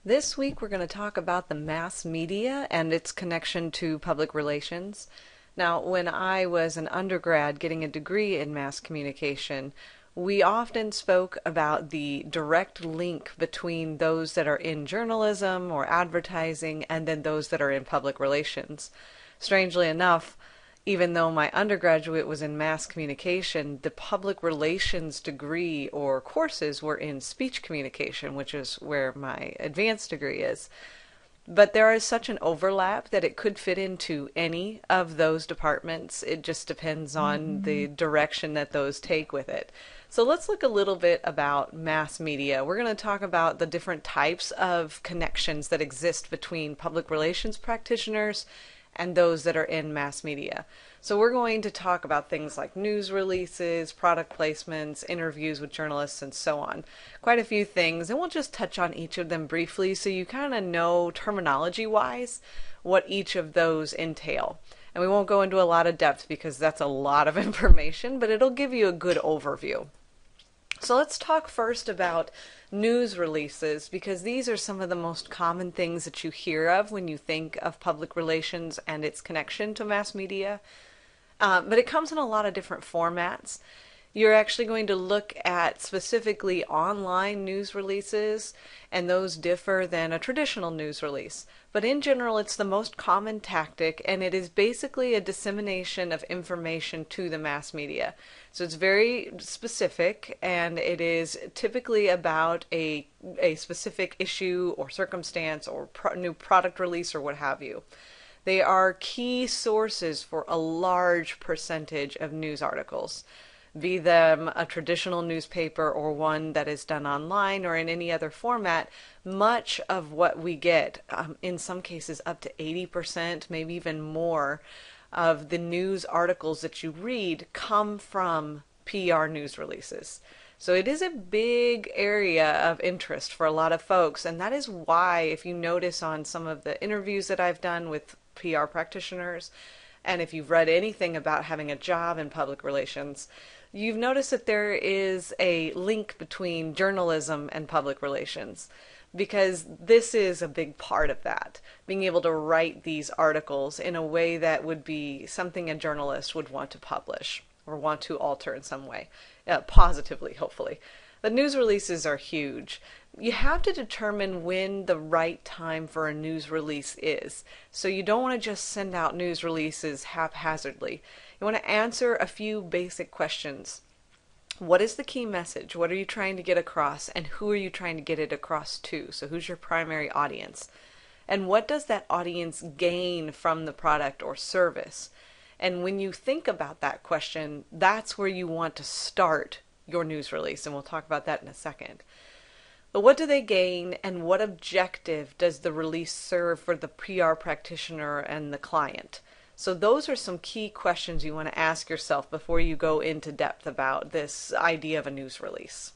This week we're going to talk about the mass media and its connection to public relations. Now, when I was an undergrad getting a degree in mass communication, we often spoke about the direct link between those that are in journalism or advertising and then those that are in public relations. Strangely enough, even though my undergraduate was in mass communication, the public relations degree or courses were in speech communication, which is where my advanced degree is. But there is such an overlap that it could fit into any of those departments. It just depends on the direction that those take with it. So let's look a little bit about mass media. We're going to talk about the different types of connections that exist between public relations practitioners and those that are in mass media. So we're going to talk about things like news releases, product placements, interviews with journalists, and so on. Quite a few things, and we'll just touch on each of them briefly so you kind of know terminology-wise what each of those entail. And we won't go into a lot of depth because that's a lot of information, but it'll give you a good overview. So let's talk first about news releases, because these are some of the most common things that you hear of when you think of public relations and its connection to mass media. But it comes in a lot of different formats. You're actually going to look at specifically online news releases, and those differ than a traditional news release. But in general, it's the most common tactic, and it is basically a dissemination of information to the mass media. So it's very specific, and it is typically about a specific issue or circumstance or new product release or what have you. They are key sources for a large percentage of news articles, be them a traditional newspaper or one that is done online or in any other format. Much of what we get, in some cases up to 80%, maybe even more, of the news articles that you read come from PR news releases. So it is a big area of interest for a lot of folks, and that is why, if you notice on some of the interviews that I've done with PR practitioners, and if you've read anything about having a job in public relations, you've noticed that there is a link between journalism and public relations, because this is a big part of that, being able to write these articles in a way that would be something a journalist would want to publish or want to alter in some way, positively, hopefully. But news releases are huge. You have to determine when the right time for a news release is. So you don't want to just send out news releases haphazardly. You want to answer a few basic questions. What is the key message? What are you trying to get across? And who are you trying to get it across to? So who's your primary audience? And what does that audience gain from the product or service? And when you think about that question, that's where you want to start your news release. And we'll talk about that in a second. But what do they gain, and what objective does the release serve for the PR practitioner and the client? So those are some key questions you want to ask yourself before you go into depth about this idea of a news release.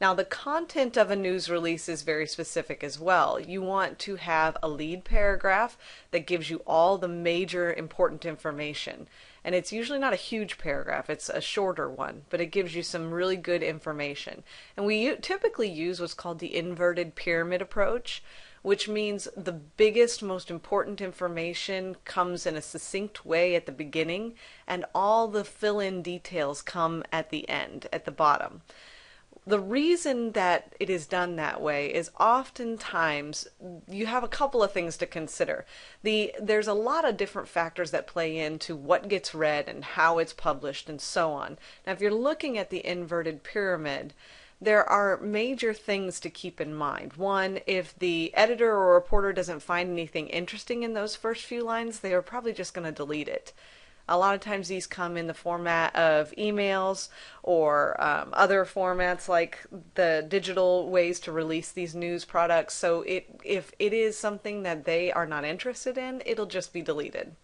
Now, the content of a news release is very specific as well. You want to have a lead paragraph that gives you all the major important information. And it's usually not a huge paragraph, it's a shorter one, but it gives you some really good information. And we typically use what's called the inverted pyramid approach, which means the biggest, most important information comes in a succinct way at the beginning, and all the fill-in details come at the end, at the bottom. The reason that it is done that way is oftentimes you have a couple of things to consider. There's a lot of different factors that play into what gets read and how it's published and so on. Now, if you're looking at the inverted pyramid, there are major things to keep in mind. One, if the editor or reporter doesn't find anything interesting in those first few lines, they are probably just going to delete it. A lot of times these come in the format of emails or other formats like the digital ways to release these news products. So if it is something that they are not interested in, it'll just be deleted.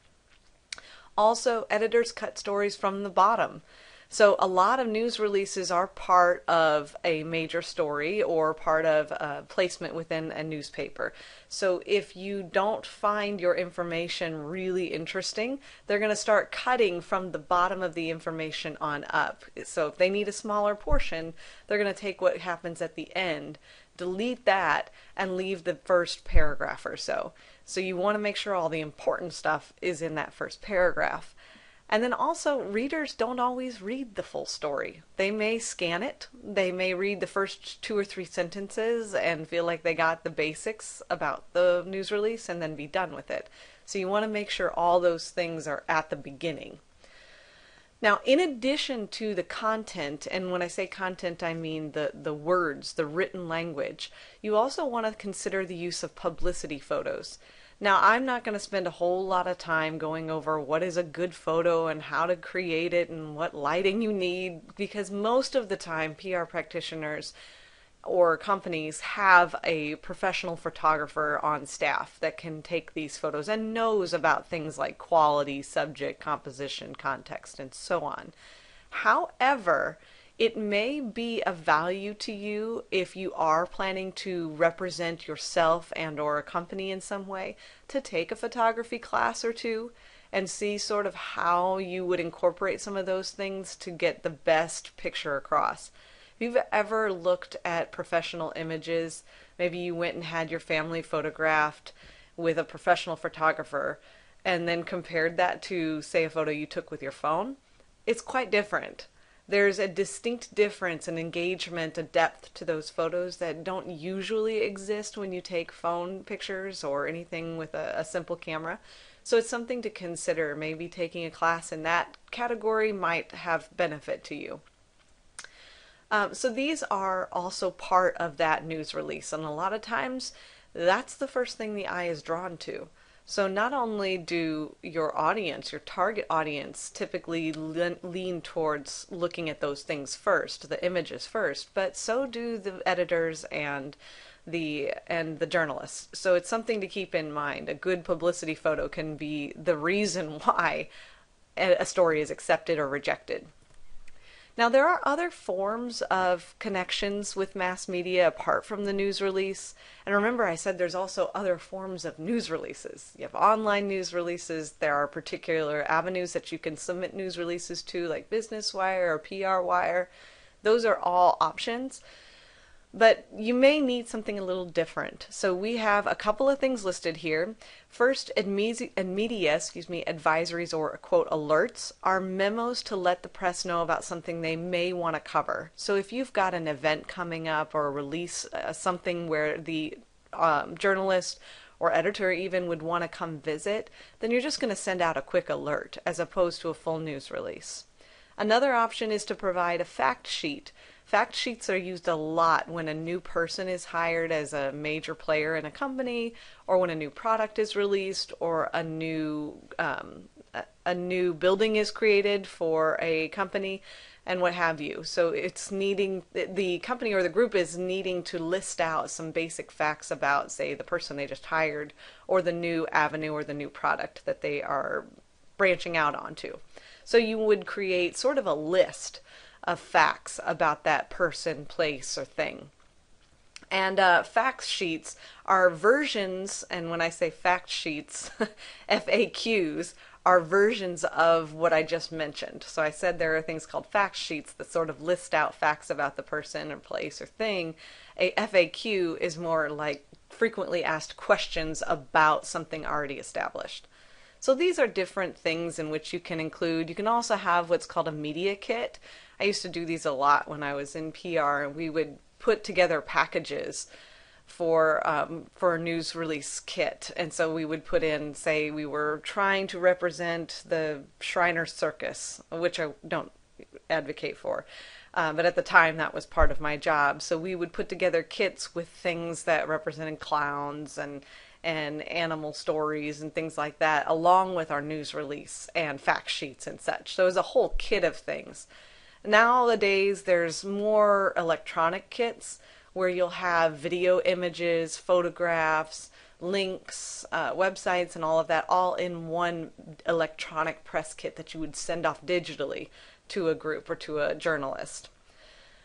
Also, editors cut stories from the bottom. So a lot of news releases are part of a major story or part of a placement within a newspaper. So if you don't find your information really interesting, they're going to start cutting from the bottom of the information on up. So if they need a smaller portion, they're going to take what happens at the end delete that and leave the first paragraph or so. So you want to make sure all the important stuff is in that first paragraph. And then also, readers don't always read the full story. They may scan it, they may read the first 2 or 3 sentences and feel like they got the basics about the news release and then be done with it. So you want to make sure all those things are at the beginning. Now, in addition to the content, and when I say content, I mean the words, the written language, you also want to consider the use of publicity photos. Now, I'm not going to spend a whole lot of time going over what is a good photo and how to create it and what lighting you need, because most of the time PR practitioners or companies have a professional photographer on staff that can take these photos and knows about things like quality, subject, composition, context, and so on. However, it may be of value to you if you are planning to represent yourself and or a company in some way to take a photography class or two and see sort of how you would incorporate some of those things to get the best picture across. If you've ever looked at professional images, maybe you went and had your family photographed with a professional photographer and then compared that to, say, a photo you took with your phone, it's quite different. There's a distinct difference in engagement, a depth to those photos that don't usually exist when you take phone pictures or anything with a simple camera. So it's something to consider. Maybe taking a class in that category might have benefit to you. So these are also part of that news release, and a lot of times that's the first thing the eye is drawn to. So not only do your audience, your target audience, typically lean towards looking at those things first, the images first, but so do the editors and the journalists. So it's something to keep in mind. A good publicity photo can be the reason why a story is accepted or rejected. Now, there are other forms of connections with mass media apart from the news release. And remember, I said there's also other forms of news releases. You have online news releases. There are particular avenues that you can submit news releases to, like Business Wire or PR Wire. Those are all options. But you may need something a little different. So we have a couple of things listed here. First, media, advisories or quote alerts are memos to let the press know about something they may want to cover. So if you've got an event coming up or a release, something where the journalist or editor even would want to come visit, then you're just going to send out a quick alert as opposed to a full news release. Another option is to provide a fact sheet. Fact sheets are used a lot when a new person is hired as a major player in a company, or when a new product is released, or a new building is created for a company, and what have you. So it's needing, the company or the group is needing to list out some basic facts about, say, the person they just hired, or the new avenue or the new product that they are branching out onto. So you would create sort of a list of facts about that person, place, or thing. And fact sheets are versions, and when I say fact sheets, FAQs are versions of what I just mentioned. So I said there are things called fact sheets that sort of list out facts about the person or place or thing. A FAQ is more like frequently asked questions about something already established. So these are different things in which you can include. You can also have what's called a media kit. I used to do these a lot when I was in PR, and we would put together packages for a news release kit. And so we would put in, say, we were trying to represent the Shriner Circus, which I don't advocate for. But at the time, that was part of my job. So we would put together kits with things that represented clowns and animal stories and things like that, along with our news release and fact sheets and such. So it was a whole kit of things. Nowadays, there's more electronic kits where you'll have video images, photographs, links, websites, and all of that all in one electronic press kit that you would send off digitally to a group or to a journalist.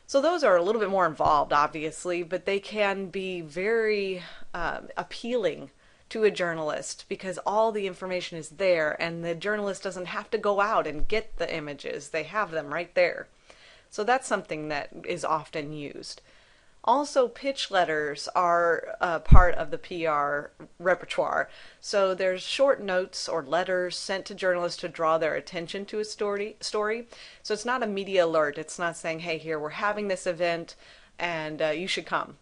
So those are a little bit more involved, obviously, but they can be very appealing to a journalist because all the information is there and the journalist doesn't have to go out and get the images. They have them right there. So that's something that is often used. Also, pitch letters are part of the PR repertoire. So there's short notes or letters sent to journalists to draw their attention to a story. So it's not a media alert. It's not saying, hey, here, we're having this event and you should come.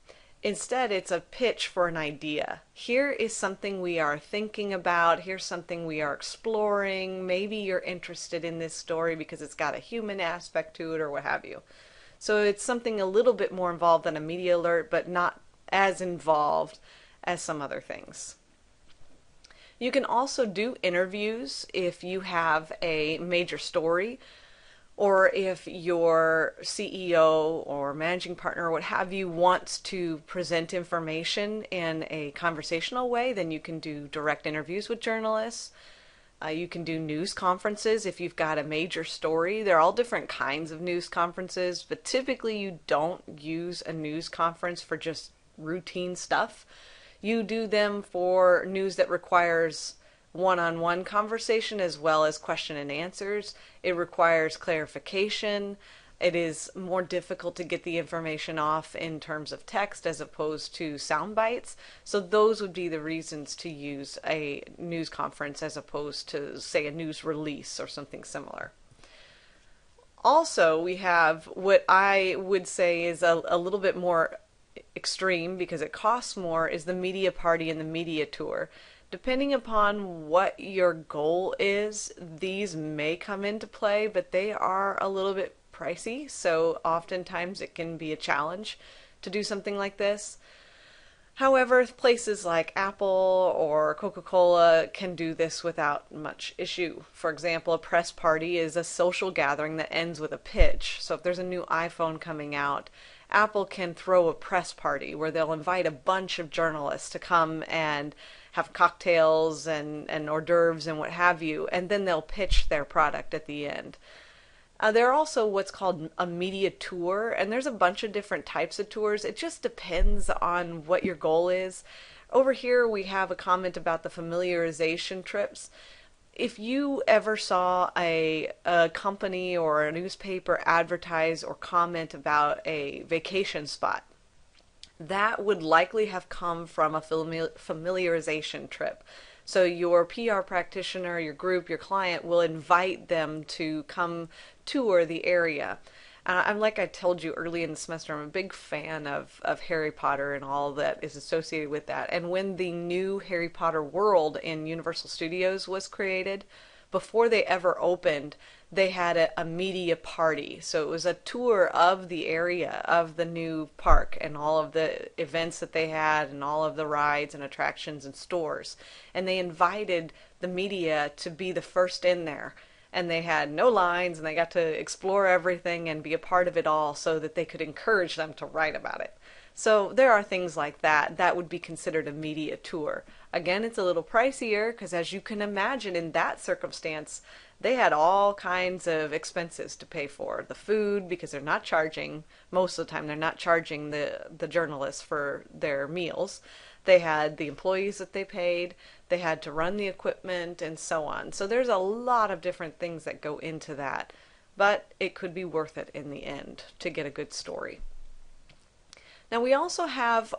Instead, it's a pitch for an idea. Here is something we are thinking about. Here's something we are exploring. Maybe you're interested in this story because it's got a human aspect to it or what have you. So it's something a little bit more involved than a media alert, but not as involved as some other things. You can also do interviews if you have a major story, or if your CEO or managing partner or what have you wants to present information in a conversational way, then you can do direct interviews with journalists. You can do news conferences if you've got a major story. There are all different kinds of news conferences, but typically you don't use a news conference for just routine stuff. You do them for news that requires one-on-one conversation as well as question and answers. It requires clarification. It is more difficult to get the information off in terms of text as opposed to sound bites. So those would be the reasons to use a news conference as opposed to, say, a news release or something similar. Also, we have what I would say is a little bit more extreme because it costs more, is the media party and the media tour. Depending upon what your goal is, these may come into play, but they are a little bit pricey, so oftentimes it can be a challenge to do something like this. However, places like Apple or Coca-Cola can do this without much issue. For example, a press party is a social gathering that ends with a pitch. So if there's a new iPhone coming out, Apple can throw a press party where they'll invite a bunch of journalists to come and have cocktails and hors d'oeuvres and what have you, and then they'll pitch their product at the end. There are also what's called a media tour, and there's a bunch of different types of tours. It just depends on what your goal is. Over here we have a comment about the familiarization trips. If you ever saw a company or a newspaper advertise or comment about a vacation spot, that would likely have come from a familiarization trip. So your PR practitioner, your group, your client will invite them to come tour the area. I'm like I told you early in the semester, I'm a big fan of Harry Potter and all that is associated with that. And when the new Harry Potter world in Universal Studios was created, before they ever opened, they had a media party. So it was a tour of the area of the new park and all of the events that they had and all of the rides and attractions and stores. And they invited the media to be the first in there. And they had no lines and they got to explore everything and be a part of it all so that they could encourage them to write about it. So there are things like that. That would be considered a media tour. Again, it's a little pricier because, as you can imagine, in that circumstance, they had all kinds of expenses to pay for. The food, because they're not charging, most of the time they're not charging the journalists for their meals. They had the employees that they paid, they had to run the equipment, and so on. So there's a lot of different things that go into that, but it could be worth it in the end to get a good story. Now we also have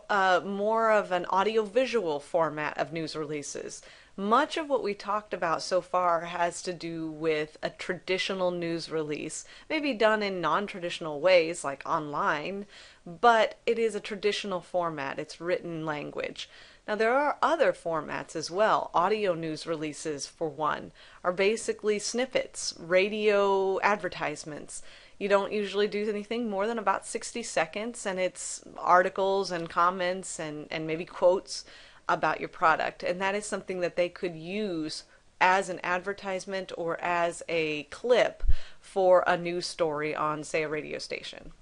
more of an audiovisual format of news releases. Much of what we talked about so far has to do with a traditional news release, maybe done in non-traditional ways like online, but it is a traditional format. It's written language. Now there are other formats as well. Audio news releases, for one, are basically snippets, radio advertisements. You don't usually do anything more than about 60 seconds, and it's articles and comments and maybe quotes about your product. And that is something that they could use as an advertisement or as a clip for a news story on, say, a radio station.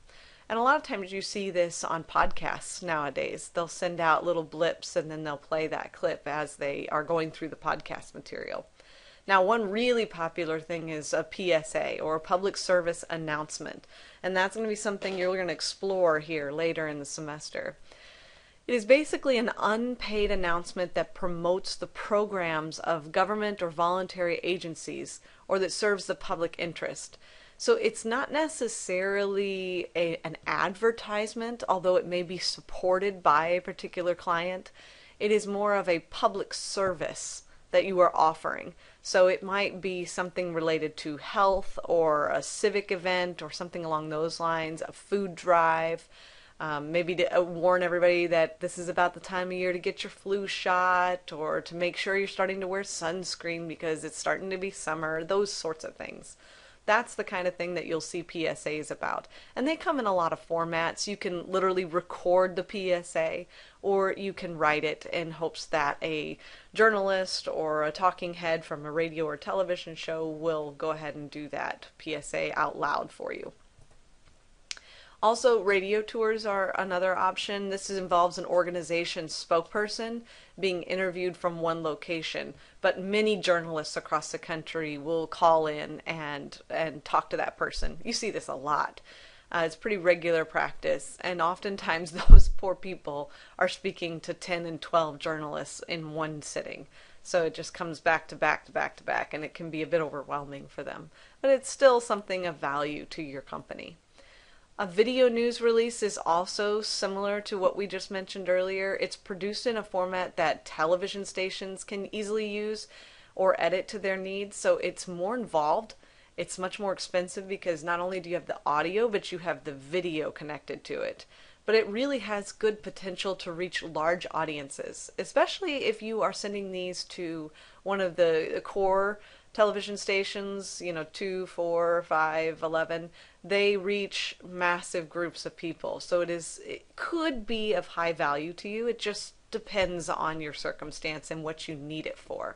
And a lot of times you see this on podcasts nowadays. They'll send out little blips and then they'll play that clip as they are going through the podcast material. Now, one really popular thing is a PSA, or a public service announcement, and that's going to be something you're going to explore here later in the semester. It is basically an unpaid announcement that promotes the programs of government or voluntary agencies, or that serves the public interest. So it's not necessarily an advertisement, although it may be supported by a particular client. It is more of a public service that you are offering. So it might be something related to health or a civic event or something along those lines, a food drive. Maybe to warn everybody that this is about the time of year to get your flu shot, or to make sure you're starting to wear sunscreen because it's starting to be summer, those sorts of things. That's the kind of thing that you'll see PSAs about. And they come in a lot of formats. You can literally record the PSA, or you can write it in hopes that a journalist or a talking head from a radio or television show will go ahead and do that PSA out loud for you. Also, radio tours are another option. This involves an organization's spokesperson being interviewed from one location, but many journalists across the country will call in and talk to that person. You see this a lot. It's pretty regular practice, and oftentimes those poor people are speaking to 10 and 12 journalists in one sitting. So it just comes back to back to back to back, and it can be a bit overwhelming for them. But it's still something of value to your company. A video news release is also similar to what we just mentioned earlier. It's produced in a format that television stations can easily use or edit to their needs, so it's more involved. It's much more expensive because not only do you have the audio, but you have the video connected to it. But it really has good potential to reach large audiences, especially if you are sending these to one of the core television stations, 2, 4, 5, 11, they reach massive groups of people. So it could be of high value to you. It just depends on your circumstance and what you need it for.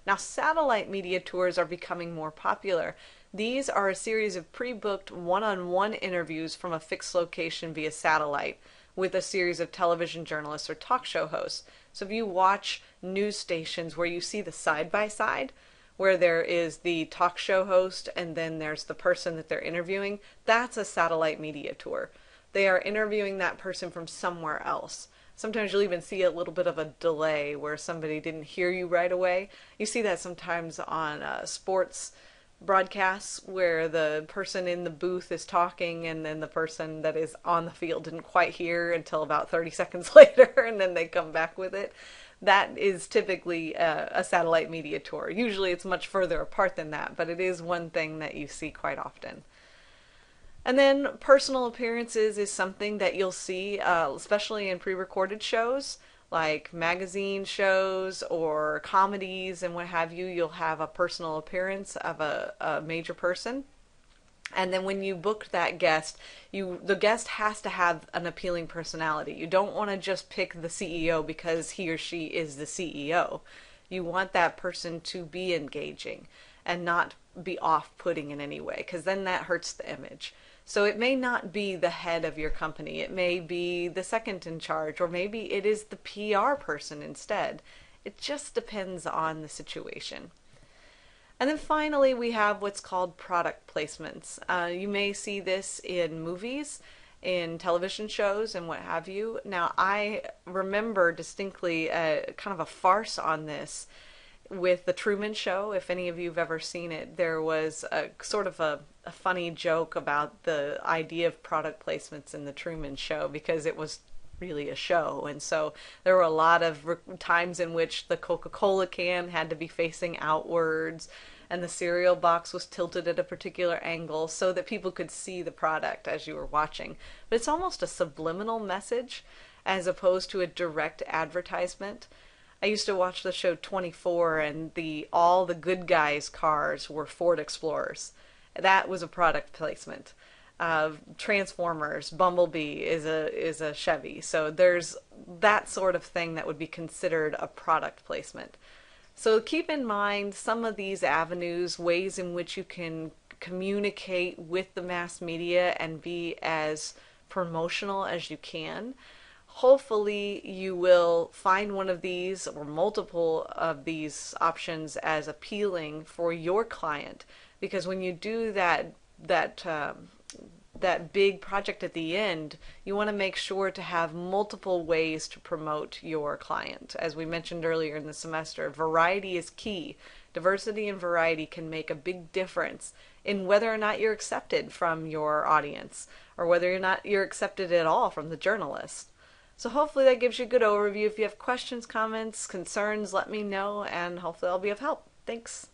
Now, satellite media tours are becoming more popular. These are a series of pre-booked one-on-one interviews from a fixed location via satellite with a series of television journalists or talk show hosts. So if you watch news stations where you see the side-by-side, where there is the talk show host and then there's the person that they're interviewing, that's a satellite media tour. They are interviewing that person from somewhere else. Sometimes you'll even see a little bit of a delay where somebody didn't hear you right away. You see that sometimes on sports broadcasts where the person in the booth is talking and then the person that is on the field didn't quite hear until about 30 seconds later, and then they come back with it. That is typically a satellite media tour. Usually it's much further apart than that, but it is one thing that you see quite often. And then personal appearances is something that you'll see, especially in pre-recorded shows, like magazine shows or comedies and what have you. You'll have a personal appearance of a major person. And then when you book that guest, the guest has to have an appealing personality. You don't want to just pick the CEO because he or she is the CEO. You want that person to be engaging and not be off-putting in any way, because then that hurts the image. So it may not be the head of your company. It may be the second in charge, or maybe it is the PR person instead. It just depends on the situation. And then finally, we have what's called product placements. You may see this in movies, in television shows, and what have you. Now, I remember distinctly kind of a farce on this with The Truman Show. If any of you have ever seen it, there was a sort of a funny joke about the idea of product placements in The Truman Show, because it was really a show, and so there were a lot of times in which the Coca-Cola can had to be facing outwards and the cereal box was tilted at a particular angle so that people could see the product as you were watching. But it's almost a subliminal message as opposed to a direct advertisement. I used to watch the show 24, and all the good guys' cars were Ford Explorers. That was a product placement. Transformers, Bumblebee is a Chevy. So there's that sort of thing that would be considered a product placement. So keep in mind some of these avenues, ways in which you can communicate with the mass media and be as promotional as you can. Hopefully you will find one of these or multiple of these options as appealing for your client, because when you do that big project at the end, you want to make sure to have multiple ways to promote your client. As we mentioned earlier in the semester, variety is key. Diversity and variety can make a big difference in whether or not you're accepted from your audience, or whether or not you're accepted at all from the journalist. So hopefully that gives you a good overview. If you have questions, comments, concerns, let me know, and hopefully I'll be of help. Thanks.